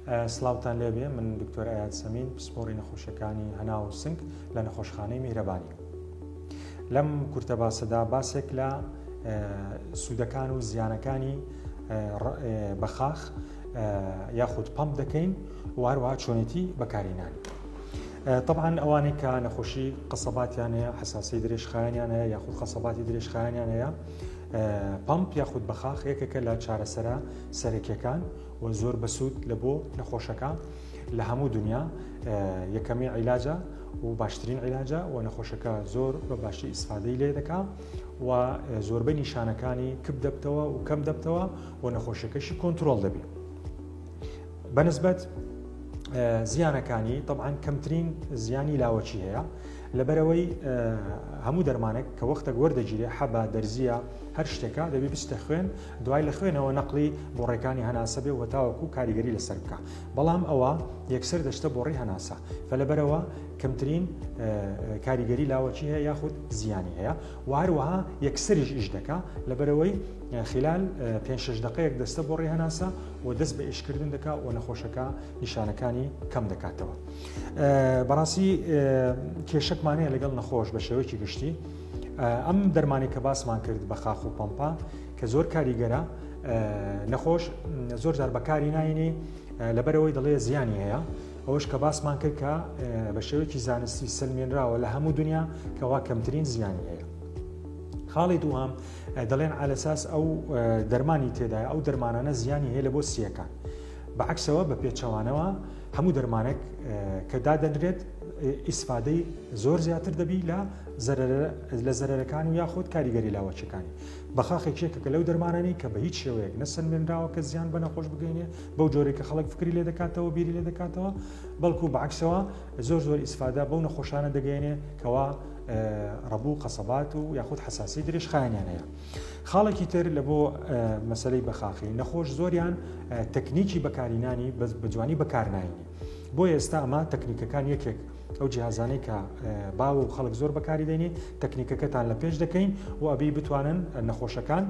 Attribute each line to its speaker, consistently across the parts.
Speaker 1: سلااوتان لێبێ من دکتۆر ئایاد سەمین پسپۆڕی نەخۆشیەکانی هەنا و سنگ لە نەخۆشخانەی میهرەبانی. لەم کورتە باسەدا باسێک لە سوودەکان و زیانەکانی بەخاخ یاخود پەمپ دەکەین و هەروەها چۆنێتی بەکارهێنانی. طبعا ئەوانەی کە نەخۆشی قەسەباتیان هەیە، حساسی درێژخایانیان هەیە یاخود قەسەباتی درێژخایانیان هەیە، پەمپ یاخود بەخاخ یەکێکە لە چارەسەرە سەرەکیەکان و زۆر بەسوود لە بۆ نەخۆشەکە لە هەموو دنیا یەکەمی عیلاجە و باشترین عیلاجە و نەخۆشەکە زۆر بە باشی ئیسفادەی لێ دەکا و زۆربەی نیشانەکانی کب دەبتەوە و کەم دەبتەوە و نەخۆشەکەشی کۆنتترۆل دەبی. بەنسبەت زیانەکانی طبعا کەمترین زیانی لاوەچی هەیە لەبەرەوەی هەموو دەرمانێک کە وەختێک وەردەگیرێ حەبە دەرزیە هەر شتێکە دەبێ بستە خوێن دوای لە خوێنەوە نەقلی بۆ ڕێکانی هەناسە بێ و تاوەکو کاریگەری لەسەر بکە، بەڵام ئەوە یەکسەر دەشتە بۆ ڕێی هەناسە فلەبەرەوە کەمترین کاریگەری لاوەچی هەیە یاخود زیانی هەیە و هەروەها یەکسەریش ئیش دەکا لەبەرەوەی خلال 5-6 دقەیەک دەستە بۆ ڕێی هەناسە و دەست بە ئیشکردن دەکا و نەخۆشەکە نیشانەکانی کەم دەکاتەوە. بەڕاستی کێشەکمانەیە لەگەڵ نەخۆش بە شێوەیەکی گشتی ئەم دەرمانی کە باسمان کرد بە خاخ و پەمپا کە زۆر کاریگەرە نەخۆش زۆر جار بەکاری ناینی لەبەرەوەی دەڵێ زیانی هەیە، ئەوەش کە باسمان کرد کە بە شێوەیەکی زانستی سلمێنراوە لە هەموو دنیا کەوا کەمترین زیانی هەیە. خاڵی دووهەم دەڵێن ئالەساس ئەو دەرمانی تێدایە ئەو دەرمانانە زیانی هەیە لە بۆ سیەکان، بەعکسەوە بە پێچەوانەوە هەموو دەرمانێک کە دادەنرێت ئیسفادەی زۆر زیاتر دەبی لە زەرەرەکان و یاخود کاریگەری لاوەچەکانی. بەخاخێکێکە لەو دەرمانانی کە بە هیچ شێوەیەک نەسەلمێنراوە کە زیان بە نەخۆش بگەینێ بەو جۆرێک کە خەڵک فکری لێ دەکاتەوە بیری لێ دەکاتەوە، بەڵکو بەعکسەوە زۆر ئیسفادە بەو نەخۆشانە دەگەێنێ کەوا ڕەبوو قەسەبات و یاخود حساسی درێژخایانیان هەیە. خاڵێکی تر لە بۆ مەسەلەی بەخاخی نەخۆش زۆریان تەکنیکی بەکارهێنانی بە جوانی بەکارناینی، بۆ ئێستا ئەمە تەکنیکەکان یەکێک ئەو جیهازانەی کە باوە و خەڵک زۆر بەکاری دێنی تەکنیکەکەتان لە پێش دەکەین و ئەبی بتوانن نەخۆشەکان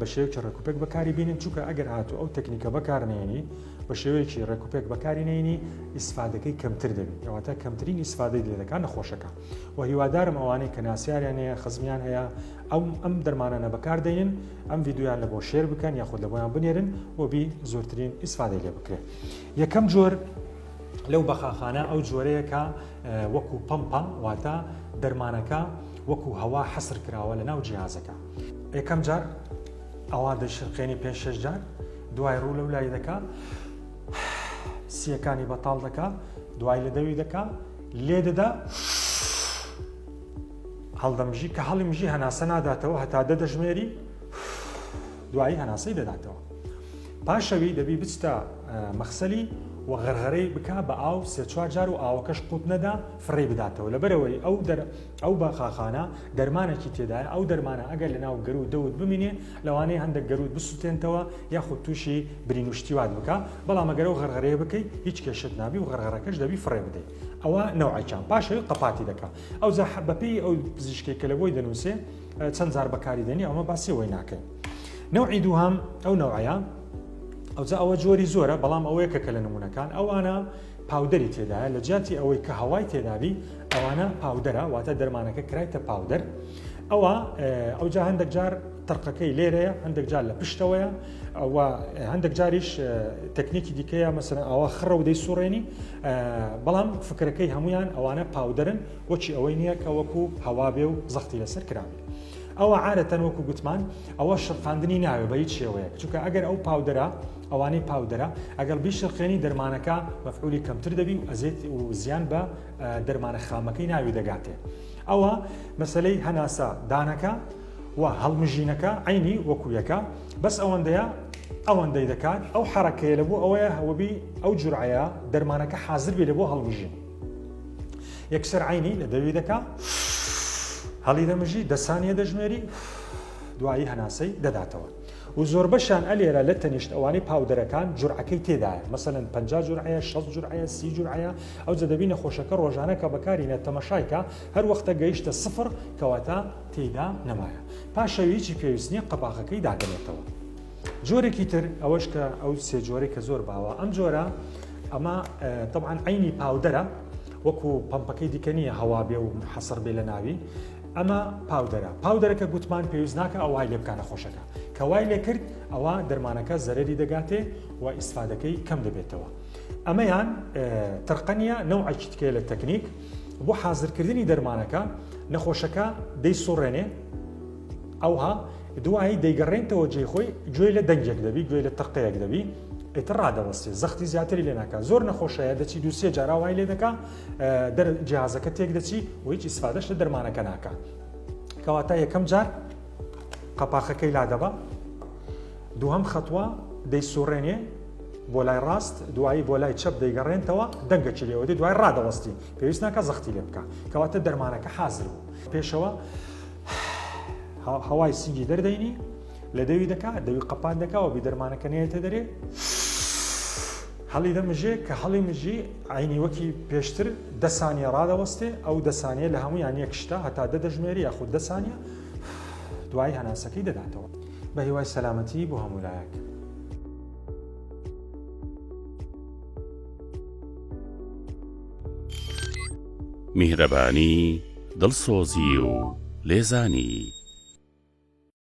Speaker 1: بە شێوەیەکی ڕێکوپێک بەکاری بینن، چونکە ئەگەر هاتوو ئەو تەکنیکە بەکارنێنی بە شێوەیەکی ڕێکوپێک بەکاری نێنی ئیسفادەکەی کەمتر دەبێت، ئەواتە کەمترین ئیسفادەی لێ دەکات نەخۆشەکە و هیوادارم ئەوانەی کە ناسیاریان هەیە خزمیان هەیە ئەم دەرمانانە بەکاردێنن ئەم ڤیددیویان لە بۆ شێر بکەن یاخود لە بۆیان بنێرن و بی زۆرترین ئیسفادەی لێ بکرێت. یەکەم جۆر لەو بەخاخانە ئەو جۆرەیە کە وەکو پەمپە واتە دەرمانەکە وەکو هەوا حەسر کراوە لە ناو جیهازەکە. یەکەم جار ئەوە دەشقێنی 5-6 جار دوای ڕوو لەو لای دەکا سیەکانی بەتاڵ دەکا دوای لە دەوی دەکا لێ دەدا هەڵدەمژی کە هەڵیمژی هەناسە ناداتەوە هەتا دەژمێری دوایی هەناسەی دەداتەوە. پاشەوی دەبی بچتە مەخسەلی و غەرغەرەی بکا بە ئاو 3-4 جار و ئاوەکەش قوت نەدا فڕێ بداتەوە لەبەرەوەی ئەو بەخاخانە دەرمانێکی تێدایە ئەو دەرمانە ئەگەر لە ناو گەرو دەوت بمینێ لەوانەیە هەندێک گەروت بسووتێنتەوە یاخود تووشی برینوشتیوات بکە، بەڵام ئەگەر ئەو غەرغەرەیە بکەی هیچ کێشت نابی و غەرغەرەکەش دەبی فڕێ بدەیت. ئەوە نەوعیان پاشەوی قەپاتی دەکا ئەو بەپێی ئەو پزیشکێک کە لە بۆی دەنووسێ چەند جار بەکاری دێنی ئەومە باسی وەی ناکەین. نەوعی دووهەم ئەو نەوعەیە ئەوە جۆری زۆرە بەڵام ئەوەیە کە لە نمونونەکان ئەوانە پاودەری تێدایە لە جیاتی ئەوەی کە هەوای تێدابی ئەوانە پاودەرە واتە دەرمانەکە کرایتە پاودەر. ئەوجا هەندێک جار تەرقەکەی لێرەیە هەندێک جار لە پشتەوەیە هەندێک جاریش تەکنیکی دیکەیە مەسەلەن ئەوە خڕە و دەی سوڕێنی، بەڵام فکرەکەی هەمویان ئەوانە پاودەرن وەچی ئەوەی نییە کە وەکو هەوا بێ و زەختی لەسەر کراوی. ئەوە عادەتەن وەکو گوتمان ئەوە شڕقاندنی ناوێ بە هیچ شێوەیەک، چونکە ئەگەر ئەو پاودەرە ئەوانەی پاودەرە ئەگەر بیشڕخێنی دەرمانەکە مەفعولی کەمتر دەبی و ئەزێت و زیان بە دەرمانە خامەکەی ناوی دەگاتێ. ئەوە مەسەلەی هەناسە دانەکە و هەڵمژینەکە عینی وەکویەکە بەس ئەوەندەی دەکات ئەو حرەکەیە لە بۆ ئەوەیە هەوەبی ئەو جورعەیە دەرمانەکە حازر بێ لە بۆ هەڵمژین. یەکسەر عینی لە دەوی دەکا هەڵی دەمژی دەسانیە دەژمێری دوایی هەناسەی دەداتەوە و زۆر بەشان ئەلێرە لە تەنیشت ئەوانەی پاودەرەکان جورعەکەی تێدایە مەسەلەن 50 جورعەیە 60 جورعەیە 30 جورعەیە ئەو جەدەبی نەخۆشەکە ڕۆژانە کە بەکارینە تەمەشایکە هەر وەختە گەیشتە 0 کەواتە تێیدا نەمایە پاشەوی هیچی پێویست نییە قەباغەکەی دادەنێتەوە جۆرێکی تر ئەوەش کە ئەو سێ جۆرەی کە زۆر باوە ئەم جۆرە ئەمە طبعاً عینی پاودەرە وەکو پەمپەکەی دیکە نییە هەوا بێ و حەسەر بێ لە ناوی ئەمە پاودەرەکە گوتمان پێویست ناکە ئەو وای لێ بکانە خۆشەکە کە وای لێ کرد ئەوە دەرمانەکە زەرەری دەگاتێ و ئیسفادەکەی کەم دەبێتەوە ئەمەیان ترقەنیە نەوعێکی تکێ لە تەکنیک بۆ حازرکردنی دەرمانەکە نەخۆشەکە دەیسوڕێنێ ئەوها دوایی دەیگەڕێنتەوە جێی خۆی گوێ لە دەنگێک دەبی گوێ لە تەقەیەک دەبی ئیتر ڕادەوەستێ زەختی زیاتری لێ ناکە زۆر نەخۆشەیە دەچی دووسێ جارا وای لێ دەکا جیهازەکە تێک دەچی و هیچ ئیسفادەش لە دەرمانەکە ناکە کەواتە یەکەم جار قەپاخەکەی لادەبە دووهەم خەتووە دەیسوڕێنێ بۆ لای ڕاست دوایی بۆ لای چەپ دەیگەڕێنتەوە دەنگەکی لێوەدی دوای ڕادەوەستی پێویست ناکە زەختی لێ بکە کەواتە دەرمانەکە حازر بوو پێشەوە هەوای سینگی دەردەینی لە دەوی دەکات دەوی قەپان دەکا و بیدەرمانەکە نێتە دەرێ هەڵی دەمژێ کە هەڵی مژی عینی وەکی پێشتر 10 سانیە ڕادەوەستێ ئەو 10 سانیە لە هەموویان یەک شتە هەتا دەدەژمێری یاخود 10 سانیە دوای هەناسەکەی دەداتەوە بە هیوای سەلامەتی بۆ هەموو لایەک
Speaker 2: میهرەبانی دڵسۆزی و لێزانی